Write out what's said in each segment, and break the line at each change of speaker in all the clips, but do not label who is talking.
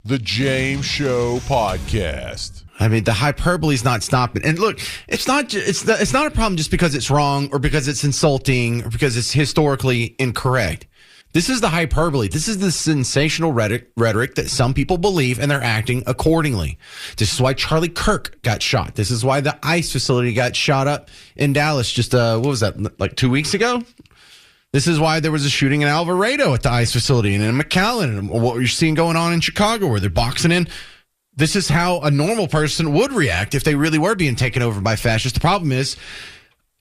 The James Show Podcast.
I mean, the hyperbole is not stopping. And look, it's not a problem just because it's wrong or because it's insulting or because it's historically incorrect. This is the hyperbole. This is the sensational rhetoric that some people believe, and they're acting accordingly. This is why Charlie Kirk got shot. This is why the ICE facility got shot up in Dallas just, what was that, like 2 weeks ago? This is why there was a shooting in Alvarado at the ICE facility and in McAllen, and what you're seeing going on in Chicago where they're boxing in. This is how a normal person would react if they really were being taken over by fascists. The problem is,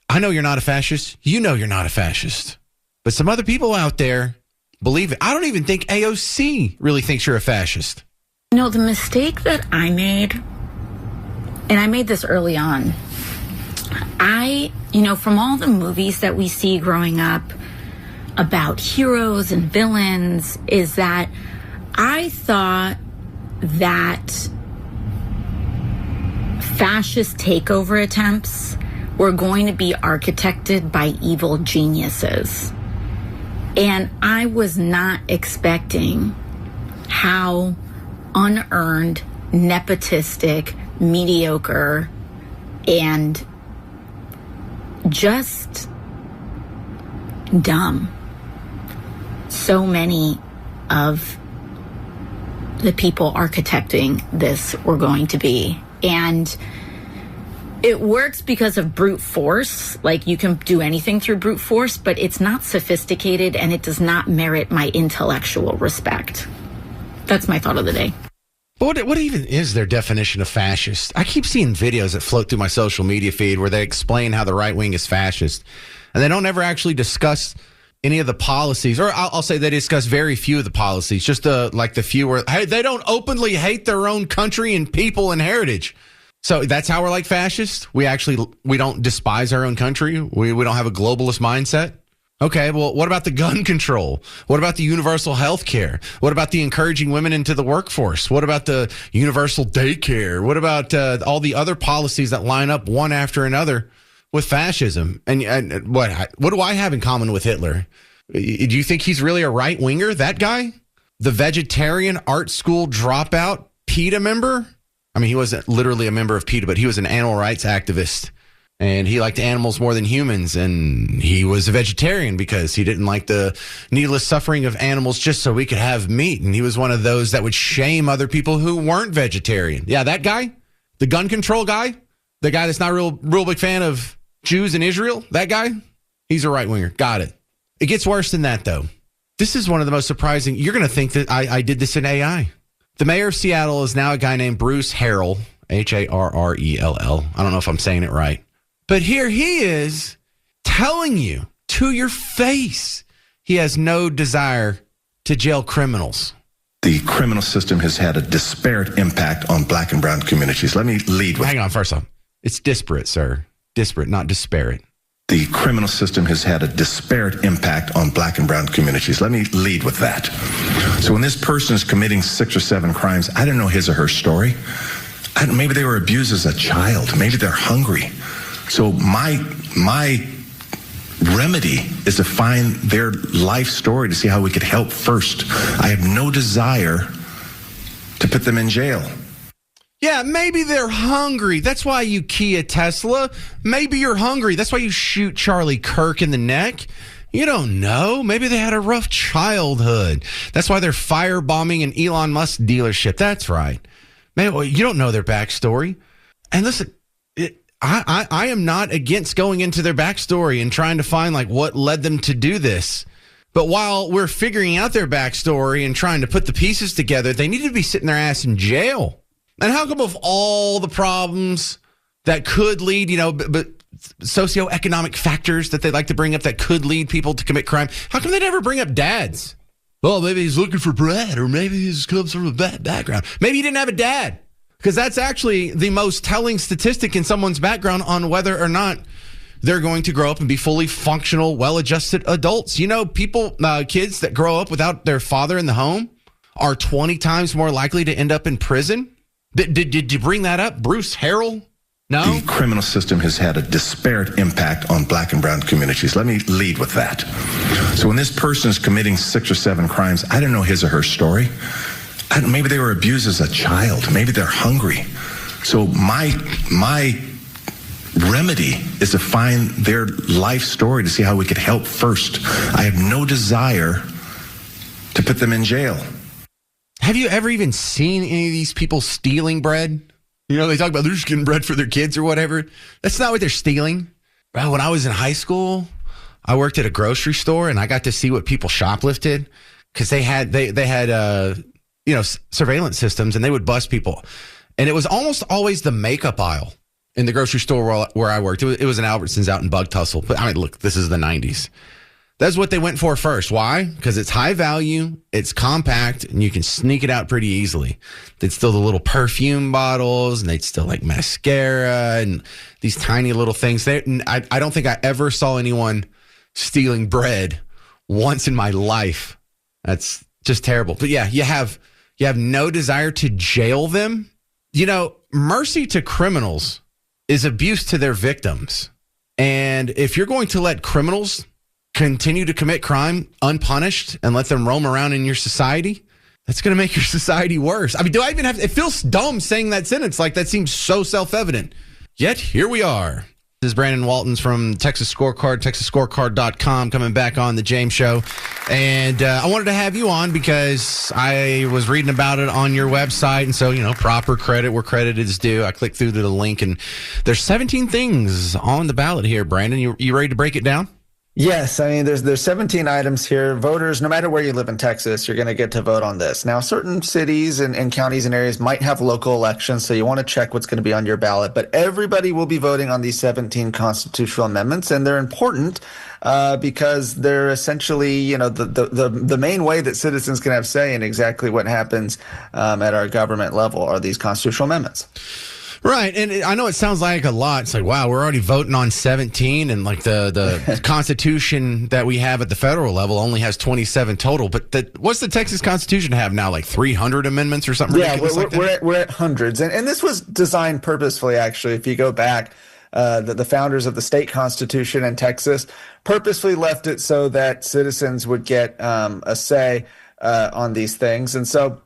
I know you're not a fascist. You know you're not a fascist. But some other people out there believe it. I don't even think AOC really thinks you're a fascist.
You know, the mistake that I made, and I made this early on, from all the movies that we see growing up about heroes and villains, is that I thought that fascist takeover attempts were going to be architected by evil geniuses. And I was not expecting how unearned, nepotistic, mediocre, and just dumb so many of the people architecting this were going to be. And it works because of brute force. Like, you can do anything through brute force, but it's not sophisticated and it does not merit my intellectual respect. That's my thought of the day.
But what even is their definition of fascist? I keep seeing videos that float through my social media feed where they explain how the right wing is fascist, and they don't ever actually discuss any of the policies, or I'll say they discuss very few of the policies, just the few where, hey, they don't openly hate their own country and people and heritage. So that's how we're like fascists? We don't despise our own country? We don't have a globalist mindset? Okay, well, what about the gun control? What about the universal health care? What about the encouraging women into the workforce? What about the universal daycare? What about all the other policies that line up one after another with fascism? And what do I have in common with Hitler? Do you think he's really a right-winger, that guy? The vegetarian art school dropout PETA member? I mean, he wasn't literally a member of PETA, but he was an animal rights activist. And he liked animals more than humans, and he was a vegetarian because he didn't like the needless suffering of animals just so we could have meat. And he was one of those that would shame other people who weren't vegetarian. Yeah, that guy, the gun control guy, the guy that's not a real big fan of Jews in Israel, that guy, he's a right-winger. Got it. It gets worse than that, though. This is one of the most surprising. You're going to think that I did this in AI. The mayor of Seattle is now a guy named Bruce Harrell, Harrell. I don't know if I'm saying it right. But here he is telling you to your face he has no desire to jail criminals.
The criminal system has had a disparate impact on black and brown communities. Let me lead with...
Hang on, first off. It's disparate, sir. Disparate, not disparate.
The criminal system has had a disparate impact on black and brown communities. Let me lead with that. So when this person is committing 6 or 7 crimes, I don't know his or her story. Maybe they were abused as a child. Maybe they're hungry. So my remedy is to find their life story to see how we could help first. I have no desire to put them in jail.
Yeah, maybe they're hungry. That's why you key a Tesla. Maybe you're hungry. That's why you shoot Charlie Kirk in the neck. You don't know. Maybe they had a rough childhood. That's why they're firebombing an Elon Musk dealership. That's right. Man, you don't know their backstory. And listen, I am not against going into their backstory and trying to find like what led them to do this. But while we're figuring out their backstory and trying to put the pieces together, they need to be sitting their ass in jail. And how come of all the problems that could lead, but socioeconomic factors that they like to bring up that could lead people to commit crime, how come they never bring up dads? Well, maybe he's looking for bread, or maybe he comes from a bad background. Maybe he didn't have a dad. Because that's actually the most telling statistic in someone's background on whether or not they're going to grow up and be fully functional, well-adjusted adults. Kids that grow up without their father in the home are 20 times more likely to end up in prison. Did you bring that up, Bruce Harrell? No?
The criminal system has had a disparate impact on black and brown communities. Let me lead with that. So when this person is committing 6 or 7 crimes, I don't know his or her story. Maybe they were abused as a child. Maybe they're hungry. So my remedy is to find their life story to see how we could help first. I have no desire to put them in jail.
Have you ever even seen any of these people stealing bread? You know, they talk about they're just getting bread for their kids or whatever. That's not what they're stealing. Well, when I was in high school, I worked at a grocery store and I got to see what people shoplifted because they had surveillance systems and they would bust people. And it was almost always the makeup aisle in the grocery store where I worked. It was an Albertsons out in Bug Tussle. But I mean, look, this is the 90s. That's what they went for first. Why? Because it's high value, it's compact, and you can sneak it out pretty easily. They'd steal the little perfume bottles, and they'd steal like mascara and these tiny little things. I don't think I ever saw anyone stealing bread once in my life. That's just terrible. But yeah, you have no desire to jail them. You know, mercy to criminals is abuse to their victims. And if you're going to let criminals continue to commit crime unpunished and let them roam around in your society, that's going to make your society worse. I mean, it feels dumb saying that sentence. Like that seems so self-evident. Yet here we are. This is Brandon Waltons from Texas Scorecard, TexasScorecard.com, coming back on the James Show. And I wanted to have you on because I was reading about it on your website. And so, proper credit where credit is due. I clicked through to the link and there's 17 things on the ballot here. Brandon, you ready to break it down?
Yes, I mean, there's 17 items here. Voters, no matter where you live in Texas, you're going to get to vote on this. Now, certain cities and counties and areas might have local elections, so you want to check what's going to be on your ballot. But everybody will be voting on these 17 constitutional amendments, and they're important because they're essentially, the main way that citizens can have say in exactly what happens at our government level are these constitutional amendments.
Right. And I know it sounds like a lot. It's like, wow, we're already voting on 17 and like the Constitution that we have at the federal level only has 27 total. But what's the Texas Constitution have now? Like 300 amendments or something?
Yeah, we're at hundreds. And this was designed purposefully, actually. If you go back, the founders of the state constitution in Texas purposefully left it so that citizens would get a say on these things. And so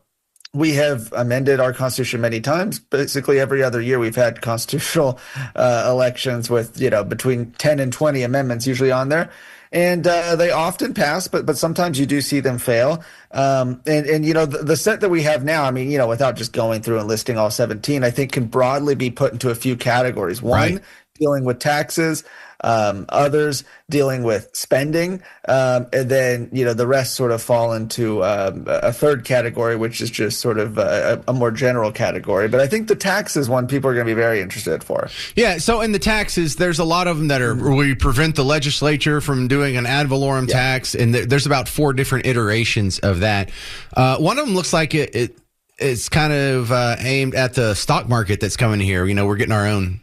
we have amended our Constitution many times. Basically, every other year we've had constitutional elections with, between 10 and 20 amendments usually on there. And they often pass, but sometimes you do see them fail. The set that we have now, I mean, without just going through and listing all 17, I think can broadly be put into a few categories. One, right, dealing with taxes. Others dealing with spending, and then the rest sort of fall into a third category, which is just sort of a more general category. But I think the taxes one people are going to be very interested for.
Yeah. So in the taxes, there's a lot of them that are we prevent the legislature from doing an ad valorem tax, and there's about 4 different iterations of that. One of them looks like it's kind of aimed at the stock market that's coming here. We're getting our own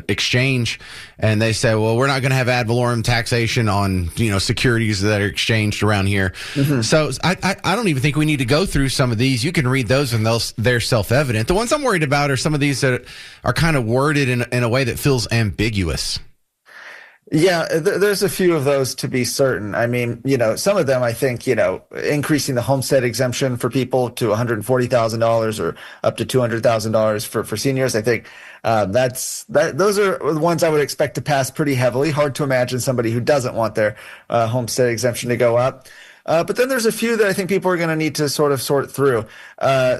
exchange, and they say, well, we're not going to have ad valorem taxation on securities that are exchanged around here. Mm-hmm. So I don't even think we need to go through some of these. You can read those and they're self-evident. The ones I'm worried about are some of these that are kind of worded in a way that feels ambiguous.
Yeah, there's a few of those to be certain. I mean, some of them I think, increasing the homestead exemption for people to $140,000 or up to $200,000 for seniors. I think those are the ones I would expect to pass pretty heavily. Hard to imagine somebody who doesn't want their homestead exemption to go up. But then there's a few that I think people are going to need to sort of sort through.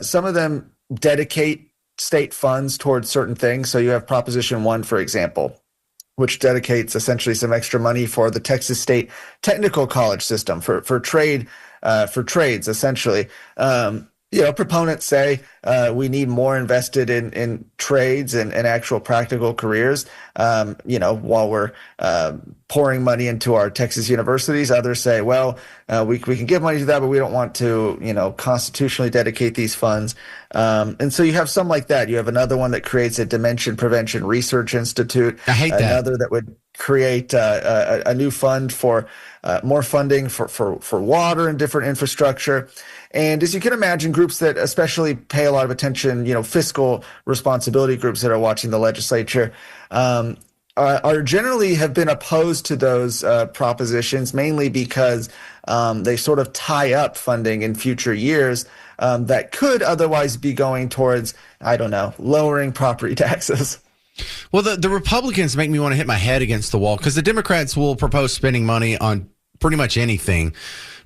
Some of them dedicate state funds towards certain things. So you have Proposition 1, for example, which dedicates essentially some extra money for the Texas State Technical College system for trades, essentially. Proponents say we need more invested in trades and actual practical careers, while we're pouring money into our Texas universities. Others say, well, we can give money to that, but we don't want to, constitutionally dedicate these funds. And so you have some like that. You have another one that creates a Dementia Prevention Research Institute.
I hate that.
Another that would create a new fund for more funding for water and different infrastructure. And as you can imagine, groups that especially pay a lot of attention, fiscal responsibility groups that are watching the legislature, are generally have been opposed to those propositions, mainly because they sort of tie up funding in future years that could otherwise be going towards, I don't know, lowering property taxes.
Well, the Republicans make me want to hit my head against the wall because the Democrats will propose spending money on pretty much anything.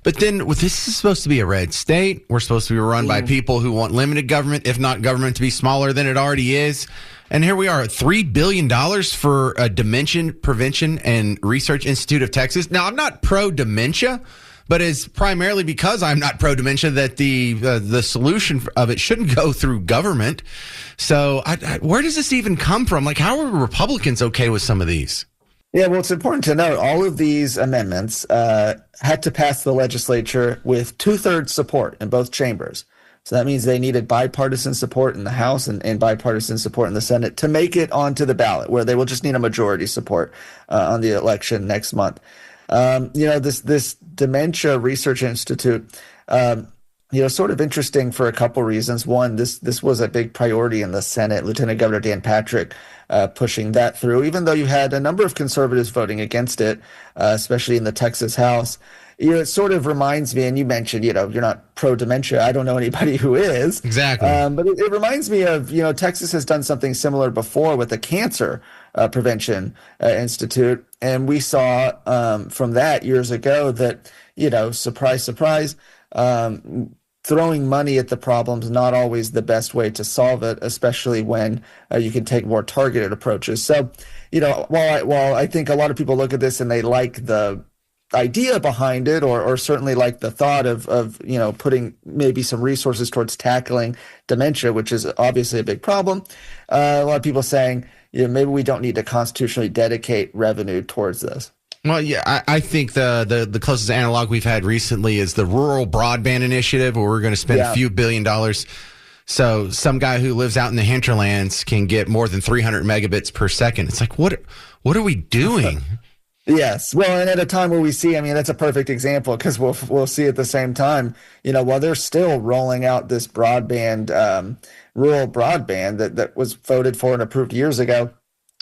But then this is supposed to be a red state. We're supposed to be run by people who want limited government, if not government to be smaller than it already is. And here we are at $3 billion for a Dementia Prevention and Research Institute of Texas. Now, I'm not pro-dementia, but it's primarily because I'm not pro-dementia that the solution of it shouldn't go through government. So where does this even come from? Like, how are Republicans okay with some of these?
Yeah, well, it's important to note all of these amendments had to pass the legislature with 2/3 support in both chambers. So that means they needed bipartisan support in the House and bipartisan support in the Senate to make it onto the ballot, where they will just need a majority support on the election next month. This Dementia Research Institute, sort of interesting for a couple reasons. One, this was a big priority in the Senate. Lieutenant Governor Dan Patrick pushing that through, even though you had a number of conservatives voting against it, especially in the Texas House. It sort of reminds me, and you mentioned, you're not pro-dementia. I don't know anybody who is.
Exactly.
But it reminds me of, Texas has done something similar before with the Cancer Prevention Institute. And we saw from that years ago that, surprise, surprise, throwing money at the problem is not always the best way to solve it, especially when you can take more targeted approaches. So, while I think a lot of people look at this and they like the idea behind it, or certainly like the thought of putting maybe some resources towards tackling dementia, which is obviously a big problem. A lot of people saying, maybe we don't need to constitutionally dedicate revenue towards this.
Well, yeah, I think the closest analog we've had recently is the Rural Broadband Initiative, where we're going to spend a few $1 billion. So some guy who lives out in the hinterlands can get more than 300 megabits per second. It's like, what are we doing?
Yes. Well, and at a time where we see, that's a perfect example, because we'll see at the same time, while they're still rolling out this broadband, rural broadband that was voted for and approved years ago,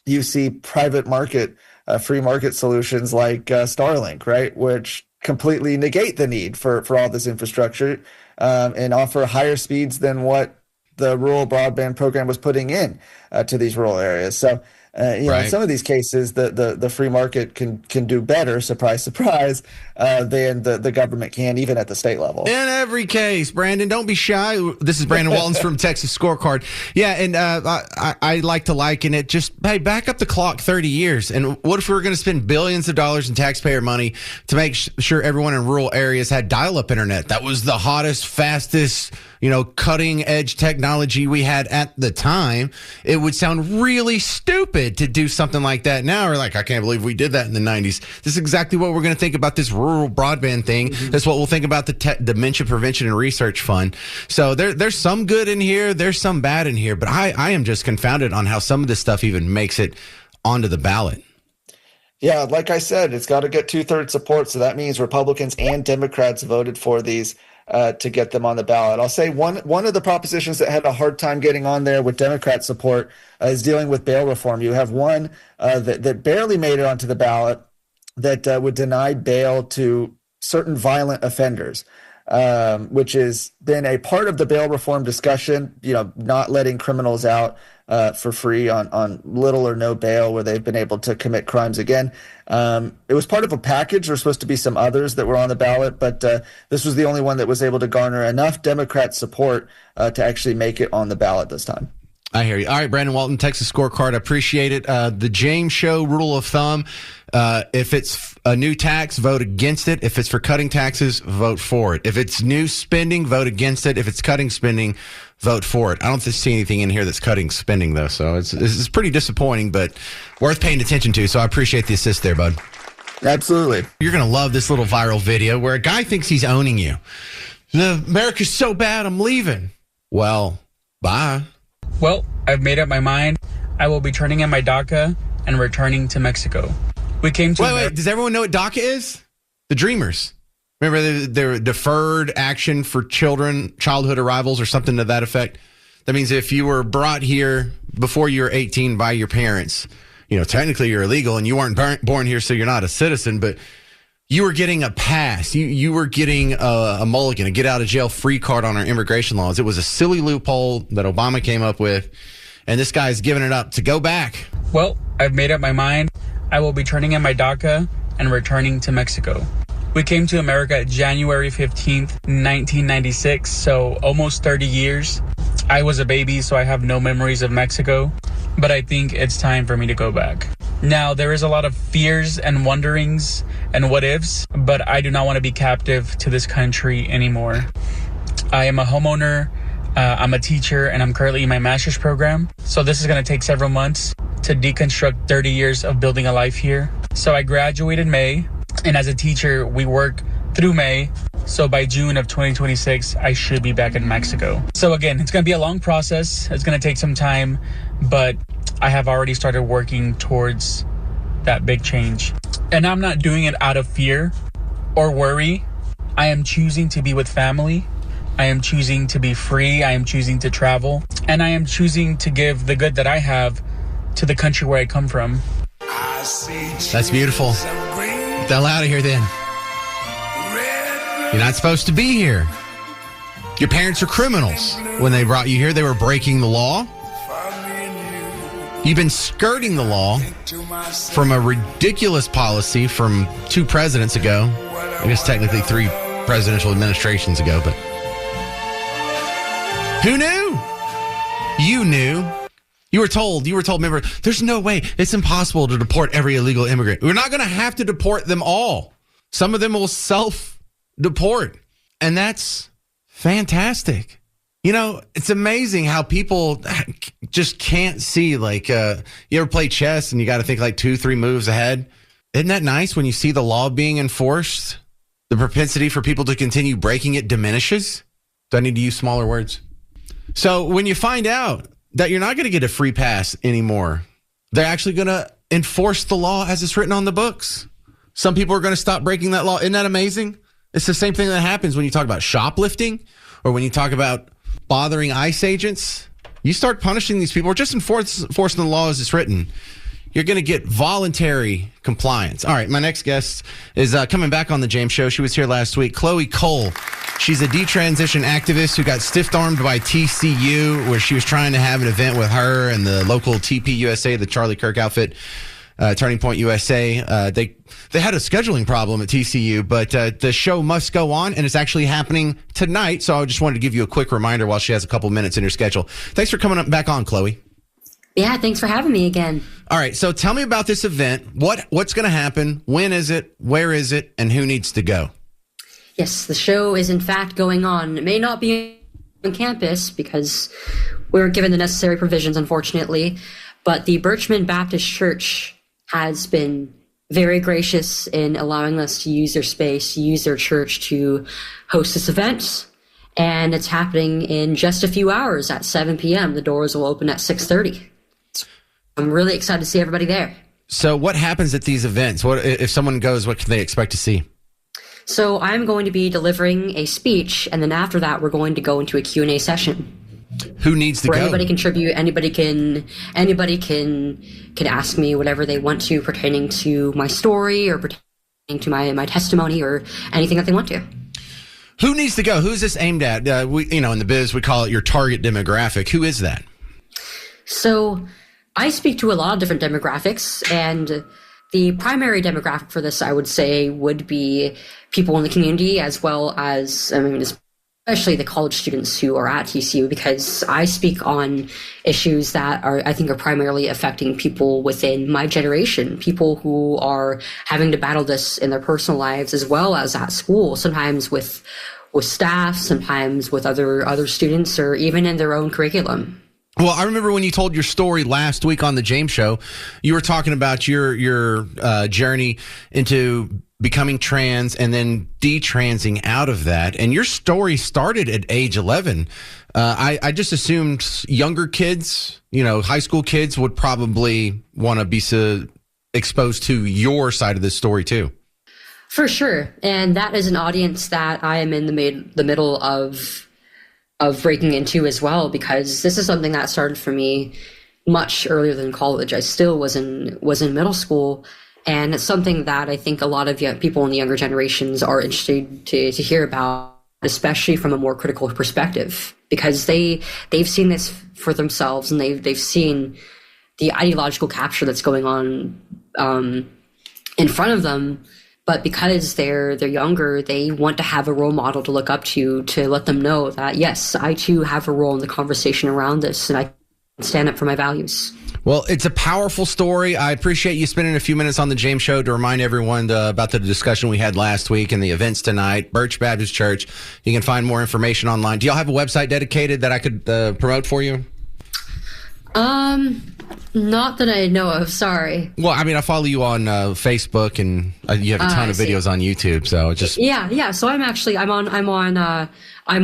you see private market, free market solutions like Starlink, right, which completely negate the need for all this infrastructure and offer higher speeds than what the rural broadband program was putting in to these rural areas. So, in some of these cases, the free market can do better, surprise, surprise, than the government can, even at the state level.
In every case, Brandon, don't be shy. This is Brandon Waltons from Texas Scorecard. Yeah, and I like to liken it. Just, hey, back up the clock 30 years. And what if we were going to spend billions of dollars in taxpayer money to make sure everyone in rural areas had dial-up internet? That was the hottest, fastest, cutting edge technology we had at the time. It would sound really stupid to do something like that now. We're like, I can't believe we did that in the 90s. This is exactly what we're going to think about this rural broadband thing. Mm-hmm. That's what we'll think about the Dementia Prevention and Research Fund. So there's some good in here. There's some bad in here. But I am just confounded on how some of this stuff even makes it onto the ballot.
Yeah, like I said, it's got to get 2/3 support. So that means Republicans and Democrats voted for these to get them on the ballot. I'll say one of the propositions that had a hard time getting on there with Democrat support is dealing with bail reform. You have one that barely made it onto the ballot that would deny bail to certain violent offenders, which has been a part of the bail reform discussion, not letting criminals out for free on little or no bail where they've been able to commit crimes again. It was part of a package. There were supposed to be some others that were on the ballot, but this was the only one that was able to garner enough Democrat support to actually make it on the ballot this time.
I hear you. All right, Brandon Walton, Texas Scorecard. I appreciate it. The James Show rule of thumb, if it's a new tax, vote against it. If it's for cutting taxes, vote for it. If it's new spending, vote against it. If it's cutting spending, vote for it. I don't see anything in here that's cutting spending, though, so it's pretty disappointing, but worth paying attention to, so I appreciate the assist there, bud.
Absolutely.
You're going to love this little viral video where a guy thinks he's owning you. America's so bad, I'm leaving. Well, bye.
Well, I've made up my mind. I will be turning in my DACA and returning to Mexico. We came to...
Wait, does everyone know what DACA is? The Dreamers. Remember, they're deferred action for childhood arrivals or something to that effect. That means if you were brought here before you were 18 by your parents, technically you're illegal and you weren't born here, so you're not a citizen, but you were getting a pass. You were getting a mulligan, a get out of jail free card on our immigration laws. It was a silly loophole that Obama came up with, and this guy's giving it up to go back.
Well, I've made up my mind. I will be turning in my DACA and returning to Mexico. We came to America January 15th, 1996, so almost 30 years. I was a baby, so I have no memories of Mexico, but I think it's time for me to go back. Now, there is a lot of fears and wonderings and what ifs, but I do not want to be captive to this country anymore. I am a homeowner, I'm a teacher, and I'm currently in my master's program. So this is going to take several months to deconstruct 30 years of building a life here. So I graduated in May, and as a teacher, we work through May. So by June of 2026, I should be back in Mexico. So again, it's going to be a long process. It's going to take some time, but I have already started working towards that big change. And I'm not doing it out of fear or worry. I am choosing to be with family. I am choosing to be free. I am choosing to travel. And I am choosing to give the good that I have to the country where I come from.
That's beautiful. Get the hell out of here then. You're not supposed to be here. Your parents are criminals. When they brought you here, they were breaking the law. You've been skirting the law from a ridiculous policy from 2 presidents ago. I guess technically 3 presidential administrations ago, but who knew? You knew. You were told, remember, there's no way, it's impossible to deport every illegal immigrant. We're not going to have to deport them all. Some of them will self-deport, and that's fantastic. It's amazing how people just can't see, you ever play chess and you got to think 2-3 moves ahead? Isn't that nice when you see the law being enforced? The propensity for people to continue breaking it diminishes. Do I need to use smaller words? So when you find out that you're not going to get a free pass anymore, they're actually going to enforce the law as it's written on the books. Some people are going to stop breaking that law. Isn't that amazing? It's the same thing that happens when you talk about shoplifting or when you talk about bothering ICE agents. You start punishing these people or just enforcing the law as it's written, you're going to get voluntary compliance. All right, my next guest is coming back on the James Show. She was here last week. Chloe Cole. She's a detransition activist who got stiff-armed by TCU, where she was trying to have an event with her and the local TPUSA, the Charlie Kirk outfit, Turning Point USA. They had a scheduling problem at TCU, but the show must go on, and it's actually happening tonight. So I just wanted to give you a quick reminder while she has a couple minutes in her schedule. Thanks for coming back on, Chloe.
Yeah, thanks for having me again.
All right, so tell me about this event. What's going to happen? When is it? Where is it? And who needs to go?
Yes, the show is in fact going on. It may not be on campus because we weren't given the necessary provisions, unfortunately, but the Birchman Baptist Church has been very gracious in allowing us to use their space, use their church to host this event. And it's happening in just a few hours at 7 p.m. The doors will open at 6:30. I'm really excited to see everybody there.
So what happens at these events? What if someone goes, what can they expect to see?
So I'm going to be delivering a speech, and then after that, we're going to go into a Q&A session.
Who needs to
where
go?
Anybody contribute. Anybody can ask me whatever they want to pertaining to my story or pertaining to my testimony or anything that they want to.
Who needs to go? Who's this aimed at? In the biz, we call it your target demographic. Who is that?
So I speak to a lot of different demographics, and the primary demographic for this, I would say, would be people in the community as well as, especially the college students who are at TCU, because I speak on issues that I think are primarily affecting people within my generation, people who are having to battle this in their personal lives as well as at school, sometimes with staff, sometimes with other students, or even in their own curriculum.
Well, I remember when you told your story last week on the James Show, you were talking about your journey into becoming trans and then detransing out of that. And your story started at age 11. I just assumed younger kids, high school kids would probably want to be exposed to your side of this story too.
For sure. And that is an audience that I am in the middle of breaking into as well, because this is something that started for me much earlier than college. I still was in middle school, and it's something that I think a lot of people in the younger generations are interested to hear about, especially from a more critical perspective, because they've seen this for themselves, and they've seen the ideological capture that's going on in front of them. But because they're younger, they want to have a role model to look up to let them know that, yes, I too have a role in the conversation around this, and I can stand up for my values.
Well, it's a powerful story. I appreciate you spending a few minutes on the James Show to remind everyone about the discussion we had last week and the events tonight. Birch Baptist Church. You can find more information online. Do y'all have a website dedicated that I could promote for you?
Not that I know of. Sorry.
Well, I mean, I follow you on Facebook, and you have a ton of videos on YouTube. So just
yeah. So I'm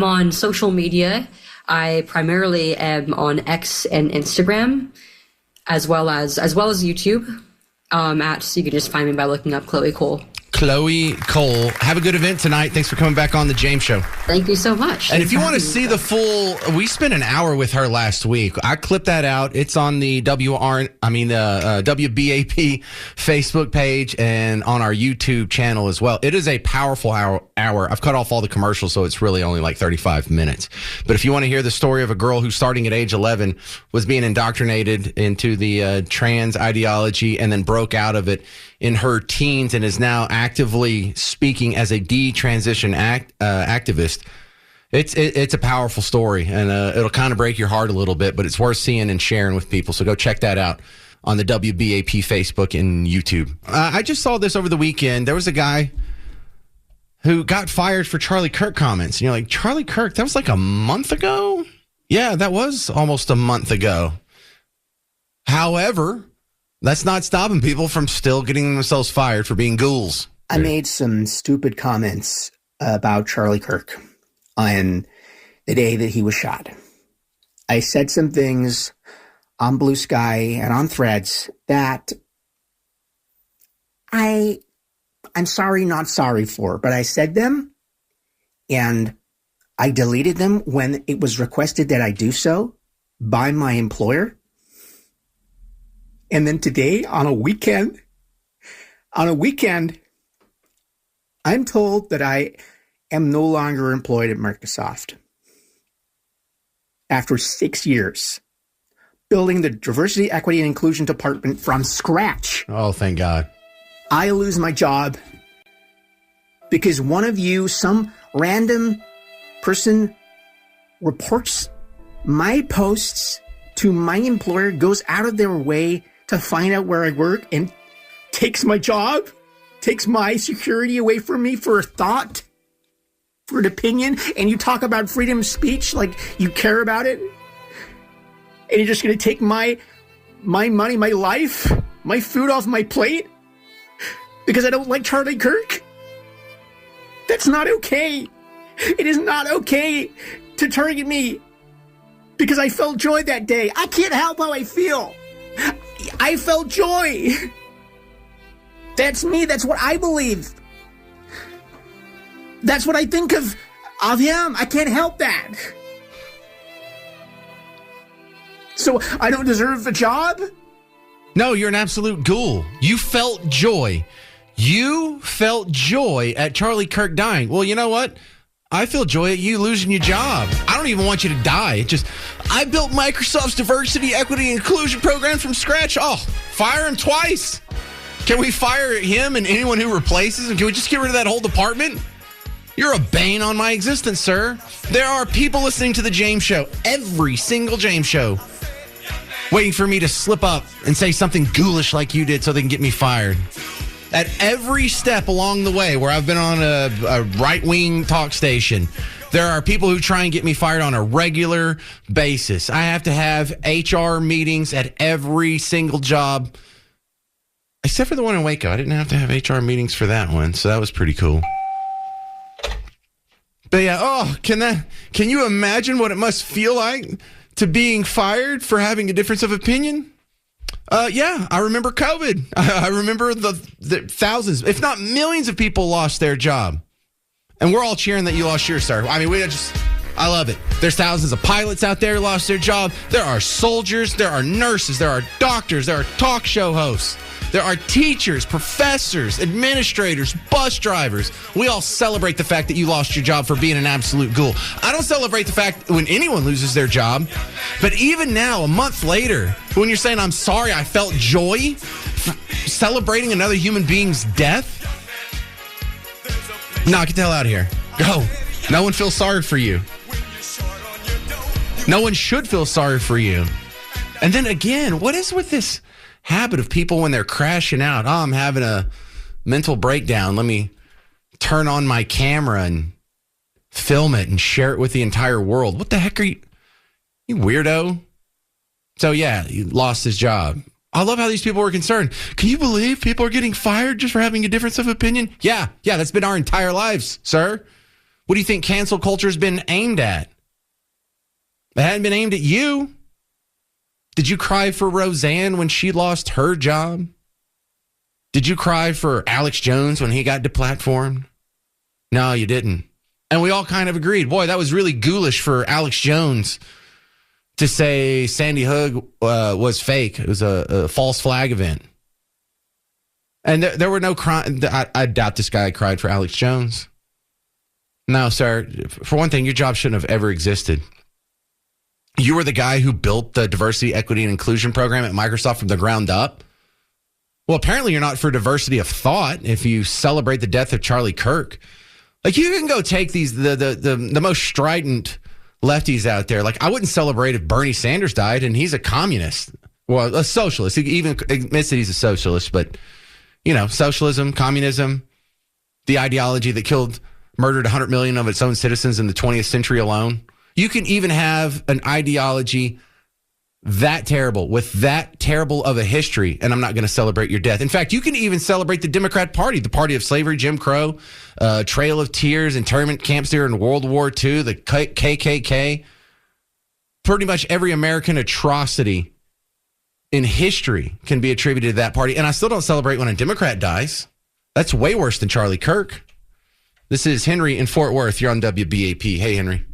on social media. I primarily am on X and Instagram, as well as YouTube. So you can just find me by looking up Chloe Cole.
Chloe Cole. Have a good event tonight. Thanks for coming back on the James Show.
Thank you so much.
And if you want to see the full, we spent an hour with her last week. I clipped that out. It's on the WBAP Facebook page and on our YouTube channel as well. It is a powerful hour. I've cut off all the commercials, so it's really only like 35 minutes. But if you want to hear the story of a girl who, starting at age 11, was being indoctrinated into the trans ideology and then broke out of it in her teens and is now actively speaking as a detransition activist. It's a powerful story, and it'll kind of break your heart a little bit, but it's worth seeing and sharing with people. So go check that out on the WBAP Facebook and YouTube. I just saw this over the weekend. There was a guy who got fired for Charlie Kirk comments. And you're like, Charlie Kirk, that was like a month ago? Yeah, that was almost a month ago. However, that's not stopping people from still getting themselves fired for being ghouls.
I made some stupid comments about Charlie Kirk on the day that he was shot. I said some things on Blue Sky and on Threads that I'm sorry, not sorry for, but I said them and I deleted them when it was requested that I do so by my employer. And then today on a weekend, I'm told that I am no longer employed at Microsoft. After 6 years building the diversity, equity, and inclusion department from scratch.
Oh, thank God.
I lose my job because one of you, some random person, reports my posts to my employer, goes out of their way to find out where I work and takes my job, takes my security away from me for a thought, for an opinion. And you talk about freedom of speech like you care about it. And you're just going to take my money, my life, my food off my plate because I don't like Charlie Kirk? That's not okay. It is not okay to target me because I felt joy that day. I can't help how I feel. I felt joy. That's me. That's what I believe. That's what I think of him. I can't help that. So I don't deserve a job?
No, you're an absolute ghoul. You felt joy. You felt joy at Charlie Kirk dying. Well, you know what? I feel joy at you losing your job. I don't even want you to die. It just, I built Microsoft's diversity, equity, and inclusion program from scratch. Oh, fire him twice. Can we fire him and anyone who replaces him? Can we just get rid of that whole department? You're a bane on my existence, sir. There are people listening to the James Show, every single James Show, waiting for me to slip up and say something ghoulish like you did so they can get me fired. At every step along the way where I've been on a right-wing talk station, there are people who try and get me fired on a regular basis. I have to have HR meetings at every single job, except for the one in Waco. I didn't have to have HR meetings for that one, so that was pretty cool. But yeah, can you imagine what it must feel like to being fired for having a difference of opinion? Yeah, I remember COVID. I remember the thousands, if not millions of people lost their job. And we're all cheering that you lost yours, sir. I mean, I love it. There's thousands of pilots out there who lost their job. There are soldiers. There are nurses. There are doctors. There are talk show hosts. There are teachers, professors, administrators, bus drivers. We all celebrate the fact that you lost your job for being an absolute ghoul. I don't celebrate the fact when anyone loses their job. But even now, a month later, when you're saying, I'm sorry, I felt joy celebrating another human being's death. No, get the hell out of here. Go. No one feels sorry for you. No one should feel sorry for you. And then again, what is with this habit of people when they're crashing out? Oh, I'm having a mental breakdown. Let me turn on my camera and film it and share it with the entire world. What the heck are you weirdo? So yeah, he lost his job. I love how these people were concerned. Can you believe people are getting fired just for having a difference of opinion? Yeah, that's been our entire lives, sir. What do you think cancel culture has been aimed at? It hadn't been aimed at you. Did you cry for Roseanne when she lost her job? Did you cry for Alex Jones when he got deplatformed? No, you didn't. And we all kind of agreed, boy, that was really ghoulish for Alex Jones to say Sandy Hook was fake. It was a false flag event. And there were no crime. I doubt this guy cried for Alex Jones. No, sir. For one thing, your job shouldn't have ever existed. You were the guy who built the diversity, equity, and inclusion program at Microsoft from the ground up. Well, apparently you're not for diversity of thought if you celebrate the death of Charlie Kirk. Like, you can go take these the most strident lefties out there. Like, I wouldn't celebrate if Bernie Sanders died, and he's a communist. Well, a socialist. He even admits that he's a socialist, but, socialism, communism, the ideology that murdered 100 million of its own citizens in the 20th century alone. You can even have an ideology that terrible, with that terrible of a history, and I'm not going to celebrate your death. In fact, you can even celebrate the Democrat Party, the party of slavery, Jim Crow, Trail of Tears, internment camps during World War II, the KKK. Pretty much every American atrocity in history can be attributed to that party, and I still don't celebrate when a Democrat dies. That's way worse than Charlie Kirk. This is Henry in Fort Worth. You're on WBAP. Hey, Henry.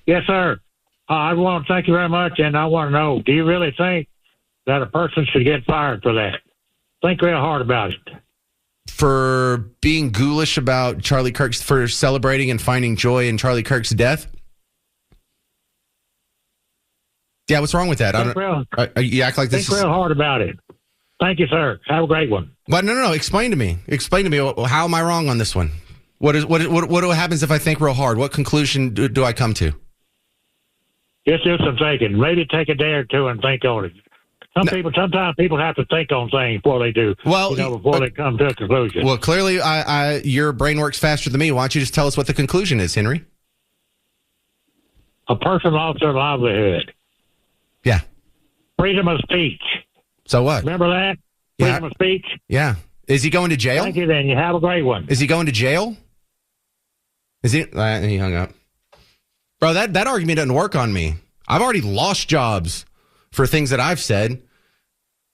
Yes, sir. I want to thank you very much, and I want to know, do you really think that a person should get fired for that? Think real hard about it.
For being ghoulish about Charlie Kirk's, for celebrating and finding joy in Charlie Kirk's death? Yeah, what's wrong with that? You act like this.
Think real hard about it. Thank you, sir. Have a great one.
But no. Explain to me. How am I wrong on this one? What happens if I think real hard? What conclusion do I come to?
Just do some thinking. Maybe take a day or two and think on it. Sometimes people have to think on things before they do.
Well,
before they come to a conclusion.
Well, clearly, your brain works faster than me. Why don't you just tell us what the conclusion is, Henry?
A person lost their livelihood.
Yeah.
Freedom of speech.
So what?
Remember that? Freedom of speech?
Yeah. Is he going to jail?
Thank you, then. You have a great one.
Is he going to jail? Is he? He hung up. Bro, that argument doesn't work on me. I've already lost jobs for things that I've said.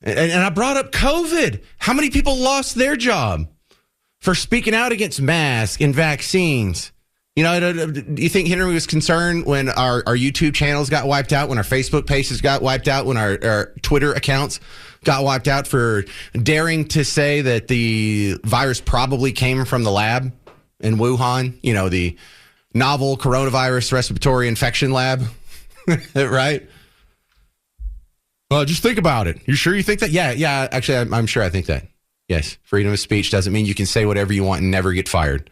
And I brought up COVID. How many people lost their job for speaking out against masks and vaccines? Do you think Henry was concerned when our YouTube channels got wiped out, when our Facebook pages got wiped out, when our Twitter accounts got wiped out for daring to say that the virus probably came from the lab in Wuhan, the novel coronavirus respiratory infection lab, right? Well, just think about it. You sure you think that? Yeah, actually, I'm sure I think that. Yes, freedom of speech doesn't mean you can say whatever you want and never get fired.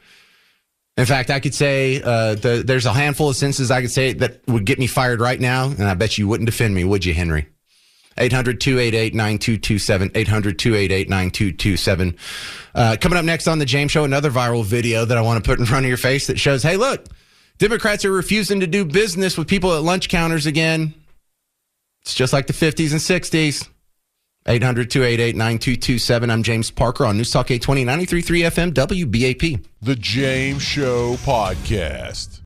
In fact, I could say there's a handful of sentences I could say that would get me fired right now, and I bet you wouldn't defend me, would you, Henry? 800-288-9227, 800-288-9227. Coming up next on The James Show, another viral video that I want to put in front of your face that shows, hey, look, Democrats are refusing to do business with people at lunch counters again. It's just like the 50s and 60s. 800-288-9227. I'm James Parker on News Talk 820, 93.3 FM, WBAP.
The James Show Podcast.